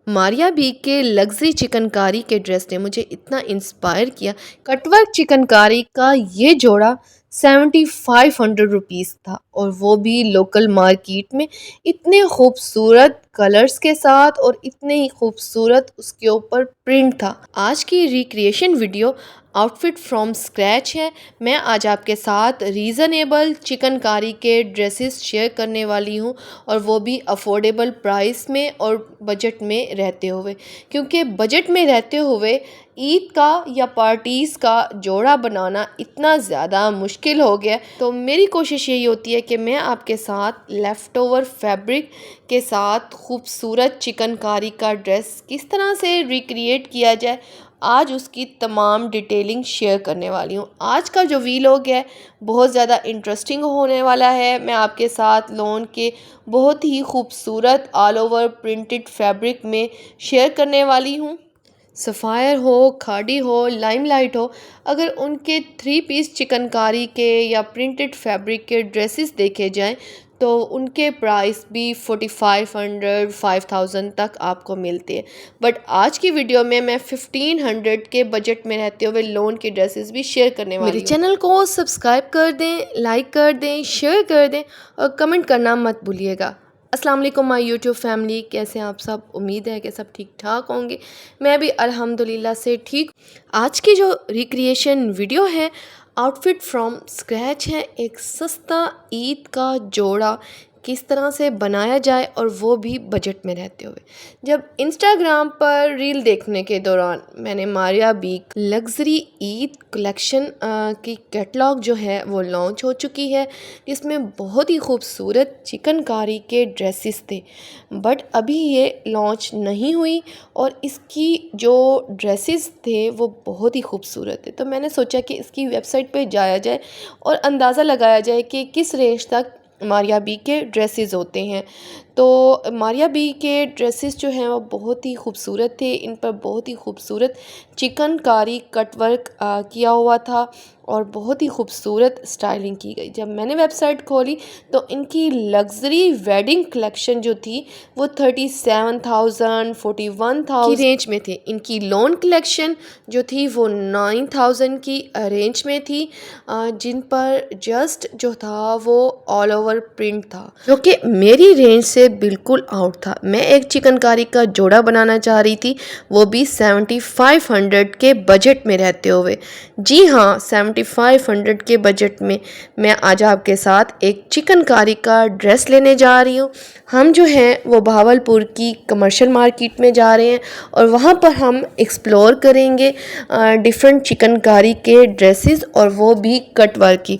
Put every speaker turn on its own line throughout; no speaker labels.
Maria B के luxury chikankari के dress ने मुझे इतना इंस्पायर किया। कटवर्क चिकनकारी का ये जोड़ा 7500 रुपीज़ था और वो भी लोकल मार्केट में इतने खूबसूरत कलर्स के साथ और इतने ही खूबसूरत उसके ऊपर प्रिंट था। आज की recreation video outfit from scratch है। मैं आज आपके साथ रीज़नेबल चिकनकारी के ड्रेसेस शेयर करने वाली हूँ और वो भी अफोर्डेबल प्राइस में और बजट में रहते हुए, क्योंकि बजट में रहते हुए ईद का या पार्टीज़ का जोड़ा बनाना इतना ज़्यादा मुश्किल हो गया। तो मेरी कोशिश यही होती है कि मैं आपके साथ लेफ़्ट ओवर फैब्रिक के साथ खूबसूरत चिकनकारी का ड्रेस किस तरह से रिक्रिएट किया जाए, आज उसकी तमाम डिटेलिंग शेयर करने वाली हूँ। आज का जो वीलॉग है बहुत ज़्यादा इंटरेस्टिंग होने वाला है। मैं आपके साथ लॉन के बहुत ही खूबसूरत ऑल ओवर प्रिंटेड फैब्रिक में शेयर करने वाली हूँ। सफ़ायर हो, खादी हो, लाइमलाइट हो, अगर उनके 3 पीस चिकनकारी के या प्रिंटेड फैब्रिक के ड्रेसेस देखे जाएं तो उनके प्राइस भी 4500 5000 तक आपको मिलते हैं। बट आज की वीडियो में मैं 1500 के बजट में रहते हुए लोन के ड्रेसेस भी शेयर करने वाली हूँ। मेरे चैनल को सब्सक्राइब कर दें, लाइक कर दें, शेयर कर दें और कमेंट करना मत भूलिएगा। अस्सलाम वालेकुम माय यूट्यूब फैमिली, कैसे हैं आप सब? उम्मीद है कि सब ठीक ठाक होंगे। मैं भी अल्हम्दुलिल्लाह से ठीक। आज की जो रिक्रिएशन वीडियो है आउटफिट फ्रॉम स्क्रैच है। एक सस्ता ईद का जोड़ा किस तरह से बनाया जाए और वो भी बजट में रहते हुए। जब इंस्टाग्राम पर रील देखने के दौरान मैंने मारिया बी लग्जरी ईद कलेक्शन की कैटलॉग जो है वो लॉन्च हो चुकी है, जिसमें बहुत ही खूबसूरत चिकनकारी के ड्रेसेस थे, बट अभी ये लॉन्च नहीं हुई और इसकी जो ड्रेसेस थे वो बहुत ही खूबसूरत थे। तो मैंने सोचा कि इसकी वेबसाइट पे जाया जाए और अंदाज़ा लगाया जाए कि किस रेंज तक मारिया बी के ड्रेसेस होते हैं। तो मारिया बी के ड्रेसेस जो हैं वो बहुत ही खूबसूरत थे। इन पर बहुत ही खूबसूरत चिकनकारी कटवर्क किया हुआ था और बहुत ही खूबसूरत स्टाइलिंग की गई। जब मैंने वेबसाइट खोली तो इनकी लग्जरी वेडिंग कलेक्शन जो थी वो 37,000 41,000 की रेंज में थे। इनकी लॉन कलेक्शन जो थी वो 9,000 की रेंज में थी, जिन पर जस्ट जो था वो ऑल ओवर प्रिंट था, जो कि मेरी रेंज से बिल्कुल आउट था। मैं एक चिकनकारी का जोड़ा बनाना चाह रही थी, वो भी 7500 के बजट में रहते हुए। जी हाँ, 7500 के बजट में मैं आज आपके साथ एक चिकनकारी का ड्रेस लेने जा रही हूँ। हम जो हैं वो भावलपुर की कमर्शियल मार्केट में जा रहे हैं और वहाँ पर हम एक्सप्लोर करेंगे डिफरेंट चिकनकारी के ड्रेसेस और वो भी कट वर्क की।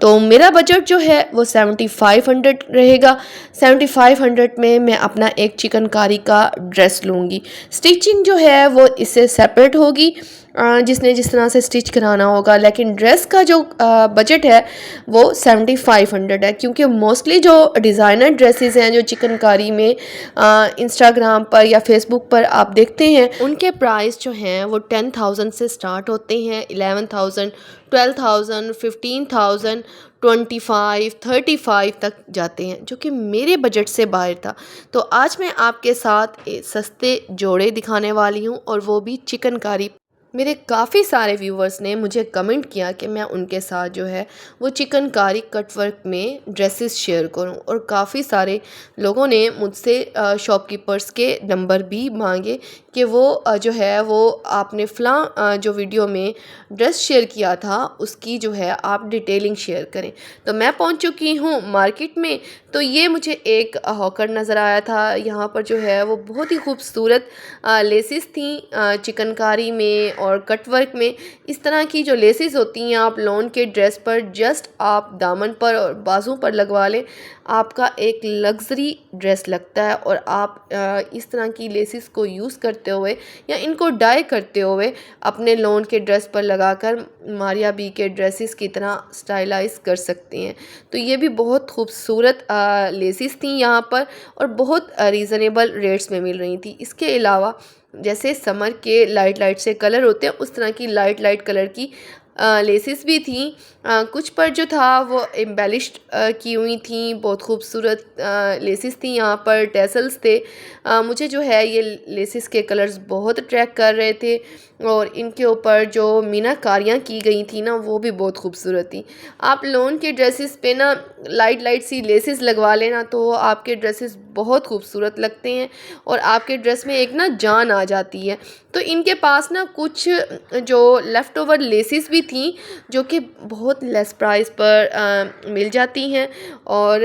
तो मेरा बजट जो है वो 7500 रहेगा। 7500 में मैं अपना एक चिकनकारी का ड्रेस लूँगी। स्टिचिंग जो है वो इससे सेपरेट होगी, जिसने जिस तरह से स्टिच कराना होगा, लेकिन ड्रेस का जो बजट है वो 7500 है, क्योंकि मोस्टली जो डिज़ाइनर ड्रेसेस हैं जो चिकनकारी में इंस्टाग्राम पर या फेसबुक पर आप देखते हैं, उनके प्राइस जो हैं वो 10,000 से स्टार्ट होते हैं, 11,000 12,000 15,000 25 35 तक जाते हैं, जो कि मेरे बजट से बाहर था। तो आज मैं आपके साथ सस्ते जोड़े दिखाने वाली हूँ और वो भी चिकनकारी। मेरे काफ़ी सारे व्यूवर्स ने मुझे कमेंट किया कि मैं उनके साथ जो है वो चिकनकारी कटवर्क में ड्रेसेस शेयर करूं और काफ़ी सारे लोगों ने मुझसे शॉपकीपर्स के नंबर भी मांगे कि वो जो है वो आपने फ़लाँ जो वीडियो में ड्रेस शेयर किया था उसकी जो है आप डिटेलिंग शेयर करें। तो मैं पहुंच चुकी हूं मार्केट में। तो ये मुझे एक हॉकर नज़र आया था। यहाँ पर जो है वो बहुत ही खूबसूरत लेसेस थी चिकनकारी में और कटवर्क में। इस तरह की जो लेसेस होती हैं आप लॉन के ड्रेस पर जस्ट आप दामन पर और बाजू पर लगवा लें, आपका एक लग्जरी ड्रेस लगता है। और आप इस तरह की लेसेस को यूज़ करते हुए या इनको डाई करते हुए अपने लॉन के ड्रेस पर लगाकर मारिया बी के ड्रेसेस की तरह स्टाइलाइज कर सकते हैं। तो ये भी बहुत खूबसूरत लेसेस थी यहाँ पर और बहुत रीज़नेबल रेट्स में मिल रही थी। इसके अलावा जैसे समर के लाइट लाइट से कलर होते हैं उस तरह की लाइट लाइट कलर की लेसेस भी थी। कुछ पर जो था वो एम्बेलिश्ड की हुई थी, बहुत खूबसूरत लेसेस थी, यहाँ पर टैसल्स थे। मुझे जो है ये लेसेस के कलर्स बहुत अट्रैक्ट कर रहे थे और इनके ऊपर जो मीनाकारियाँ की गई थी ना वो भी बहुत खूबसूरत थी। आप लॉन के ड्रेसेस पे ना लाइट लाइट सी लेसेस लगवा लेना तो आपके ड्रेसेस बहुत खूबसूरत लगते हैं और आपके ड्रेस में एक ना जान आ जाती है। तो इनके पास ना कुछ जो लेफ़्ट ओवर लेसेस भी थी जो कि बहुत लेस प्राइस पर मिल जाती हैं और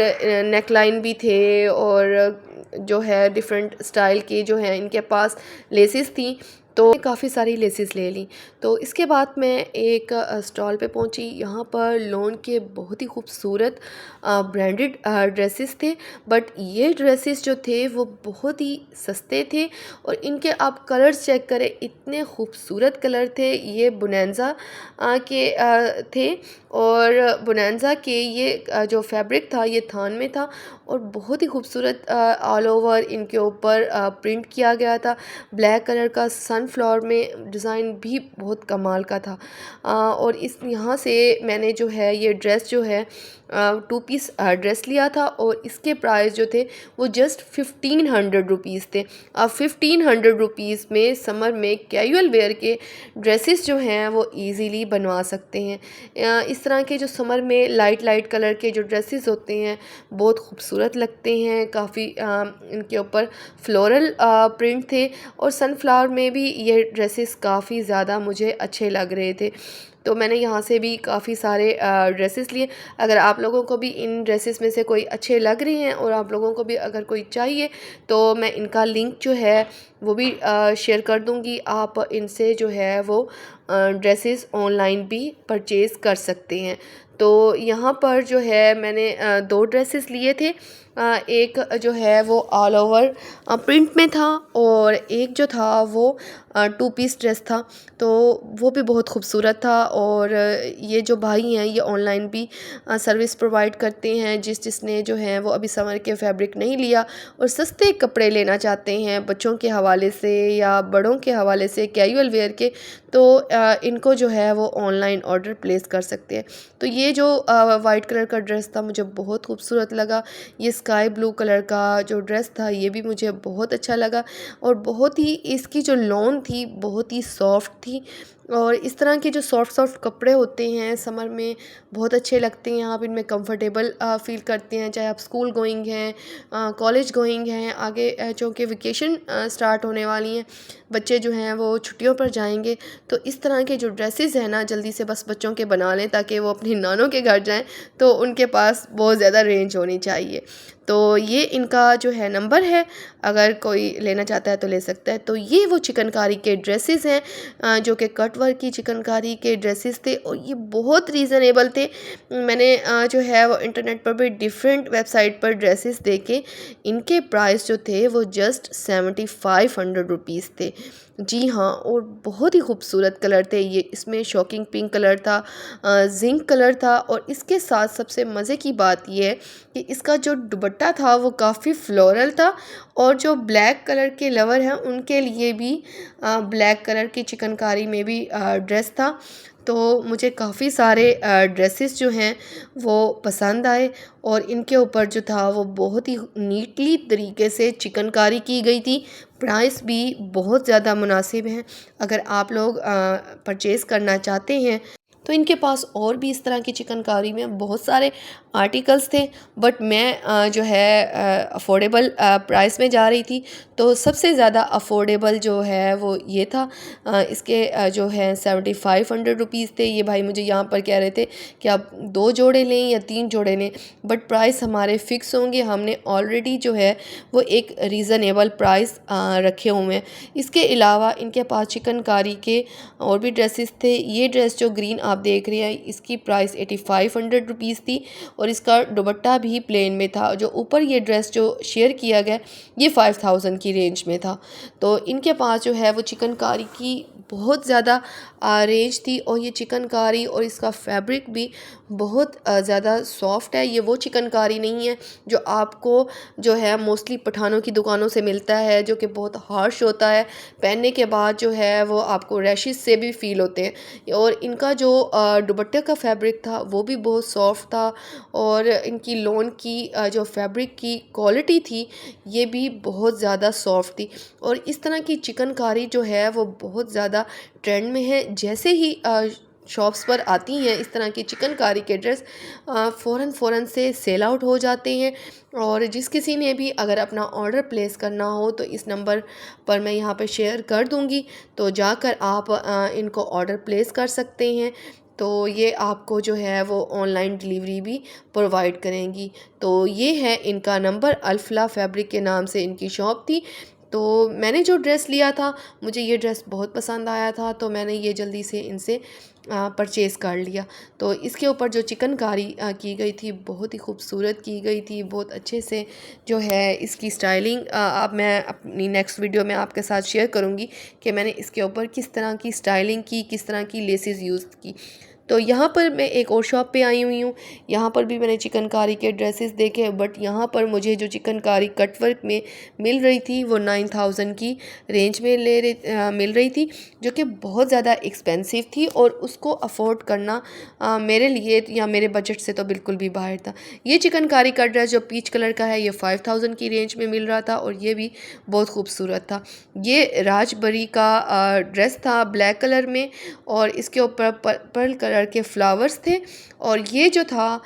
नेक लाइन भी थे और जो है डिफरेंट स्टाइल की जो है इनके पास लेसेस थी। तो काफ़ी सारी लेसेस ले ली। तो इसके बाद मैं एक स्टॉल पे पहुंची। यहाँ पर लॉन के बहुत ही खूबसूरत ब्रांडेड ड्रेसेस थे, बट ये ड्रेसेस जो थे वो बहुत ही सस्ते थे और इनके आप कलर्स चेक करें, इतने खूबसूरत कलर थे। ये बोनेंजा के थे और बोनेंजा के ये जो फैब्रिक था ये थान में था और बहुत ही खूबसूरत ऑल ओवर इनके ऊपर प्रिंट किया गया था। ब्लैक कलर का सनफ्लावर में डिज़ाइन भी बहुत कमाल का था। और इस यहाँ से मैंने जो है ये ड्रेस जो है 2 पीस ड्रेस लिया था और इसके प्राइस जो थे वो जस्ट 1500 रुपीज़ थे। अब 1500 रुपीज़ में समर में कैजुअल वेयर के ड्रेसेस जो हैं वो इजीली बनवा सकते हैं। इस तरह के जो समर में लाइट लाइट कलर के जो ड्रेसेस होते हैं बहुत खूबसूरत लगते हैं। काफ़ी इनके ऊपर फ्लोरल प्रिंट थे और सनफ्लावर में भी ये ड्रेसेस काफ़ी ज़्यादा मुझे अच्छे लग रहे थे। तो मैंने यहाँ से भी काफ़ी सारे ड्रेसेस लिए। अगर आप लोगों को भी इन ड्रेसेस में से कोई अच्छे लग रहे हैं और आप लोगों को भी अगर कोई चाहिए तो मैं इनका लिंक जो है वो भी शेयर कर दूँगी। आप इनसे जो है वो ड्रेसेस ऑनलाइन भी परचेज़ कर सकते हैं। तो यहाँ पर जो है मैंने 2 ड्रेसेस लिए थे। एक जो है वो ऑल ओवर प्रिंट में था और एक जो था वो 2 पीस ड्रेस था। तो वो भी बहुत खूबसूरत था और ये जो भाई हैं ये ऑनलाइन भी सर्विस प्रोवाइड करते हैं। जिसने जो है वो अभी समर के फैब्रिक नहीं लिया और सस्ते कपड़े लेना चाहते हैं बच्चों के हवाले से या बड़ों के हवाले से कैजुअल वेयर के, तो इनको जो है वो ऑनलाइन ऑर्डर प्लेस कर सकते हैं। तो ये जो वाइट कलर का ड्रेस था मुझे बहुत खूबसूरत लगा। ये स्काई ब्लू कलर का जो ड्रेस था ये भी मुझे बहुत अच्छा लगा और बहुत ही इसकी जो लॉन थी बहुत ही सॉफ्ट थी और इस तरह के जो सॉफ्ट सॉफ्ट कपड़े होते हैं समर में बहुत अच्छे लगते हैं। आप इनमें कंफर्टेबल फ़ील करते हैं, चाहे आप स्कूल गोइंग हैं, कॉलेज गोइंग हैं, आगे चूँकि वेकेशन स्टार्ट होने वाली हैं, बच्चे जो हैं वो छुट्टियों पर जाएंगे, तो इस तरह के जो ड्रेसेस हैं ना जल्दी से बस बच्चों के बना लें ताकि वो अपनी नानों के घर जाएं तो उनके पास बहुत ज़्यादा रेंज होनी चाहिए। तो ये इनका जो है नंबर है, अगर कोई लेना चाहता है तो ले सकता है। तो ये वो चिकनकारी के ड्रेसेस हैं जो कि कट वर्क की चिकनकारी के ड्रेसेस थे और ये बहुत रीज़नेबल थे। मैंने जो है वो इंटरनेट पर भी डिफरेंट वेबसाइट पर ड्रेसेस देखे, इनके प्राइस जो थे वो जस्ट 7500 रुपीज़ थे। जी हाँ, और बहुत ही खूबसूरत कलर थे ये। इसमें शॉकिंग पिंक कलर था, जिंक कलर था और इसके साथ सबसे मज़े की बात ये है कि इसका जो दुपट्टा था वो काफ़ी फ्लोरल था और जो ब्लैक कलर के लवर हैं उनके लिए भी ब्लैक कलर की चिकनकारी में भी ड्रेस था। तो मुझे काफ़ी सारे ड्रेसेस जो हैं वो पसंद आए और इनके ऊपर जो था वो बहुत ही नीटली तरीके से चिकनकारी की गई थी। प्राइस भी बहुत ज़्यादा मुनासिब हैं। अगर आप लोग परचेज़ करना चाहते हैं तो इनके पास और भी इस तरह की चिकनकारी में बहुत सारे आर्टिकल्स थे, बट मैं जो है अफोर्डेबल प्राइस में जा रही थी। तो सबसे ज़्यादा अफोर्डेबल जो है वो ये था। इसके जो है 7500 रुपीज़ थे। ये भाई मुझे यहाँ पर कह रहे थे कि आप 2 जोड़े लें या 3 जोड़े लें, बट प्राइस हमारे फ़िक्स होंगे। हमने ऑलरेडी जो है वो एक रीज़नेबल प्राइस रखे हुए हैं। इसके अलावा इनके पास चिकनकारी के और भी ड्रेसेस थे। ये ड्रेस जो ग्रीन आप देख रहे हैं इसकी प्राइस 8500 रुपीज़ थी और इसका दुपट्टा भी प्लेन में था। जो ऊपर ये ड्रेस जो शेयर किया गया ये 5000 की रेंज में था। तो इनके पास जो है वो चिकनकारी की बहुत ज़्यादा रेंज थी और ये चिकनकारी और इसका फैब्रिक भी बहुत ज़्यादा सॉफ्ट है। ये वो चिकनकारी नहीं है जो आपको जो है मोस्टली पठानों की दुकानों से मिलता है, जो कि बहुत हार्श होता है, पहनने के बाद जो है वो आपको रैशेस से भी फ़ील होते हैं। और इनका जो दुपट्टे का फैब्रिक था वो भी बहुत सॉफ्ट था, और इनकी लॉन की जो फैब्रिक की क्वालिटी थी ये भी बहुत ज़्यादा सॉफ्ट थी। और इस तरह की चिकनकारी जो है वो बहुत ज़्यादा ट्रेंड में है। जैसे ही शॉप्स पर आती हैं इस तरह की चिकनकारी के ड्रेस, फ़ौरन से सेल आउट हो जाते हैं। और जिस किसी ने भी अगर अपना ऑर्डर प्लेस करना हो तो इस नंबर पर मैं यहाँ पे शेयर कर दूँगी, तो जाकर आप इनको ऑर्डर प्लेस कर सकते हैं। तो ये आपको जो है वो ऑनलाइन डिलीवरी भी प्रोवाइड करेंगी। तो ये है इनका नंबर, अल्फला फैब्रिक के नाम से इनकी शॉप थी। तो मैंने जो ड्रेस लिया था, मुझे ये ड्रेस बहुत पसंद आया था, तो मैंने ये जल्दी से इनसे परचेज़ कर लिया। तो इसके ऊपर जो चिकनकारी की गई थी बहुत ही खूबसूरत की गई थी, बहुत अच्छे से जो है इसकी स्टाइलिंग अब मैं अपनी नेक्स्ट वीडियो में आपके साथ शेयर करूँगी कि मैंने इसके ऊपर किस तरह की स्टाइलिंग की, किस तरह की लेसेस यूज़ की। तो यहाँ पर मैं एक और शॉप पे आई हुई हूँ। यहाँ पर भी मैंने चिकनकारी के ड्रेसेस देखे, बट यहाँ पर मुझे जो चिकनकारी कटवर्क में मिल रही थी वो 9000 की रेंज में मिल रही थी, जो कि बहुत ज़्यादा एक्सपेंसिव थी और उसको अफोर्ड करना मेरे लिए या मेरे बजट से तो बिल्कुल भी बाहर था। ये चिकनकारी का ड्रेस जो पीच कलर का है ये 5000 की रेंज में मिल रहा था, और ये भी बहुत खूबसूरत था। ये राजबरी का ड्रेस था ब्लैक कलर में, और इसके ऊपर पर्ल कलर के फ्लावर्स थे। और ये जो था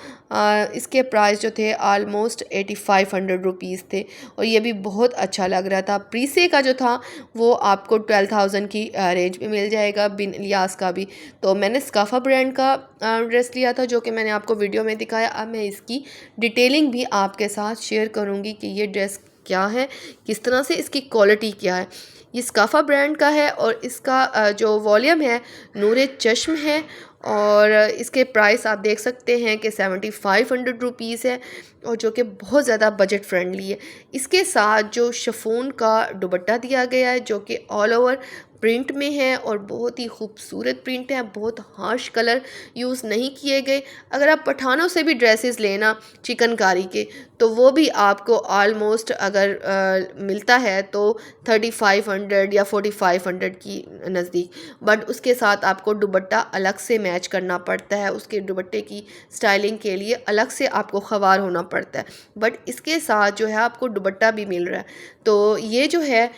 इसके प्राइस जो थे आलमोस्ट 8500 रुपीज़ थे, और ये भी बहुत अच्छा लग रहा था। प्रीसे का जो था वो आपको 12000 की रेंज में मिल जाएगा, बिन लियास का भी। तो मैंने स्काफा ब्रांड का ड्रेस लिया था, जो कि मैंने आपको वीडियो में दिखाया। अब मैं इसकी डिटेलिंग भी आपके साथ शेयर करूँगी कि ये ड्रेस क्या है, किस तरह से इसकी क्वालिटी क्या है। ये स्काफा ब्रांड का है, और इसका जो वॉल्यूम है नूरे चश्म है, और इसके प्राइस आप देख सकते हैं कि 7500 रुपीज़ है, और जो कि बहुत ज़्यादा बजट फ्रेंडली है। इसके साथ जो शिफॉन का दुपट्टा दिया गया है जो कि ऑल ओवर प्रिंट में है, और बहुत ही खूबसूरत प्रिंट है, बहुत हार्श कलर यूज़ नहीं किए गए। अगर आप पठानों से भी ड्रेसेस लेना चिकनकारी के, तो वो भी आपको ऑलमोस्ट अगर मिलता है तो 3500 या 4500 की नज़दीक। बट उसके साथ आपको दुपट्टा अलग से मैच करना पड़ता है, उसके दुपट्टे की स्टाइलिंग के लिए अलग से आपको ख़वार होना पड़ता है। बट इसके साथ जो है आपको दुपट्टा भी मिल रहा है। तो ये जो है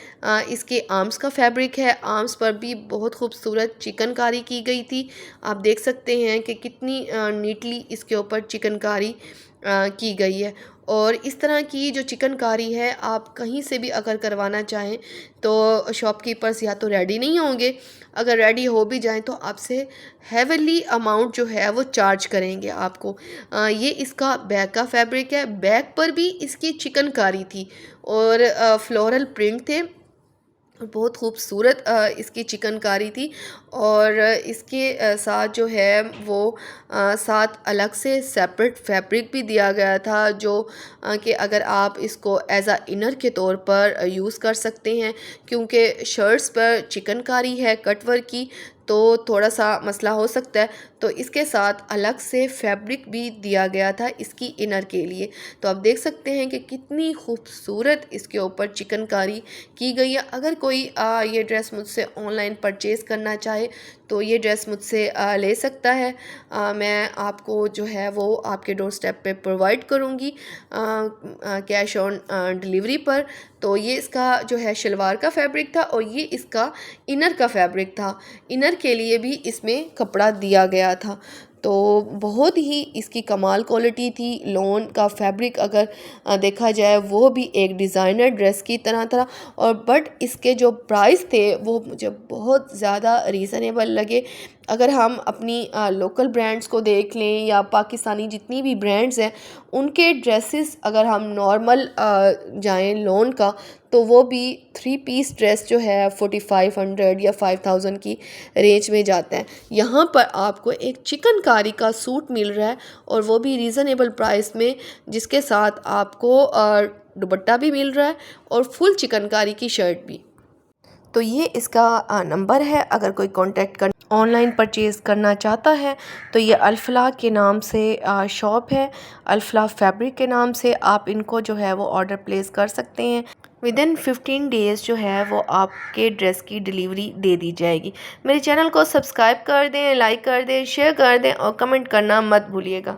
इसके आर्म्स का फैब्रिक है, आर्म्स पर भी बहुत खूबसूरत चिकनकारी की गई थी। आप देख सकते हैं कि कितनी नीटली इसके ऊपर चिकनकारी की गई है। और इस तरह की जो चिकनकारी है आप कहीं से भी अगर करवाना चाहें तो शॉपकीपर्स या तो रेडी नहीं होंगे, अगर रेडी हो भी जाएं तो आपसे हेवली अमाउंट जो है वो चार्ज करेंगे आपको। ये इसका बैक का फैब्रिक है, बैक पर भी इसकी चिकनकारी थी, और फ्लोरल प्रिंट थे, और बहुत खूबसूरत इसकी चिकनकारी थी। और इसके साथ जो है वो साथ अलग से सेपरेट फैब्रिक भी दिया गया था, जो कि अगर आप इसको एज आ इनर के तौर पर यूज़ कर सकते हैं, क्योंकि शर्ट्स पर चिकनकारी है कटवर्क की, तो थोड़ा सा मसला हो सकता है। तो इसके साथ अलग से फैब्रिक भी दिया गया था इसकी इनर के लिए। तो आप देख सकते हैं कि कितनी खूबसूरत इसके ऊपर चिकनकारी की गई है। अगर कोई ये ड्रेस मुझसे ऑनलाइन परचेज़ करना चाहे तो ये ड्रेस मुझसे ले सकता है। मैं आपको जो है वो आपके डोर स्टेप पे प्रोवाइड करूँगी कैश ऑन डिलीवरी पर। तो ये इसका जो है शलवार का फैब्रिक था, और ये इसका इनर का फैब्रिक था। इनर के लिए भी इसमें कपड़ा दिया गया था। तो बहुत ही इसकी कमाल क्वालिटी थी। लॉन का फैब्रिक अगर देखा जाए वो भी एक डिज़ाइनर ड्रेस की तरह था, और बट इसके जो प्राइस थे वो मुझे बहुत ज़्यादा रीज़नेबल लगे। अगर हम अपनी लोकल ब्रांड्स को देख लें या पाकिस्तानी जितनी भी ब्रांड्स हैं उनके ड्रेसेस अगर हम नॉर्मल जाएं लॉन का, तो वो भी 3 पीस ड्रेस जो है 4500 या 5000 की रेंज में जाता है। यहाँ पर आपको एक चिकनकारी का सूट मिल रहा है, और वो भी रीज़नेबल प्राइस में, जिसके साथ आपको दुपट्टा भी मिल रहा है और फुल चिकनकारी की शर्ट भी। तो ये इसका नंबर है, अगर कोई कांटेक्ट कर ऑनलाइन परचेज़ करना चाहता है तो ये अल्फला के नाम से शॉप है, अल्फला फैब्रिक के नाम से आप इनको जो है वो ऑर्डर प्लेस कर सकते हैं। विद इन 15 डेज़ जो है वो आपके ड्रेस की डिलीवरी दे दी जाएगी। मेरे चैनल को सब्सक्राइब कर दें, लाइक कर दें, शेयर कर दें और कमेंट करना मत भूलिएगा।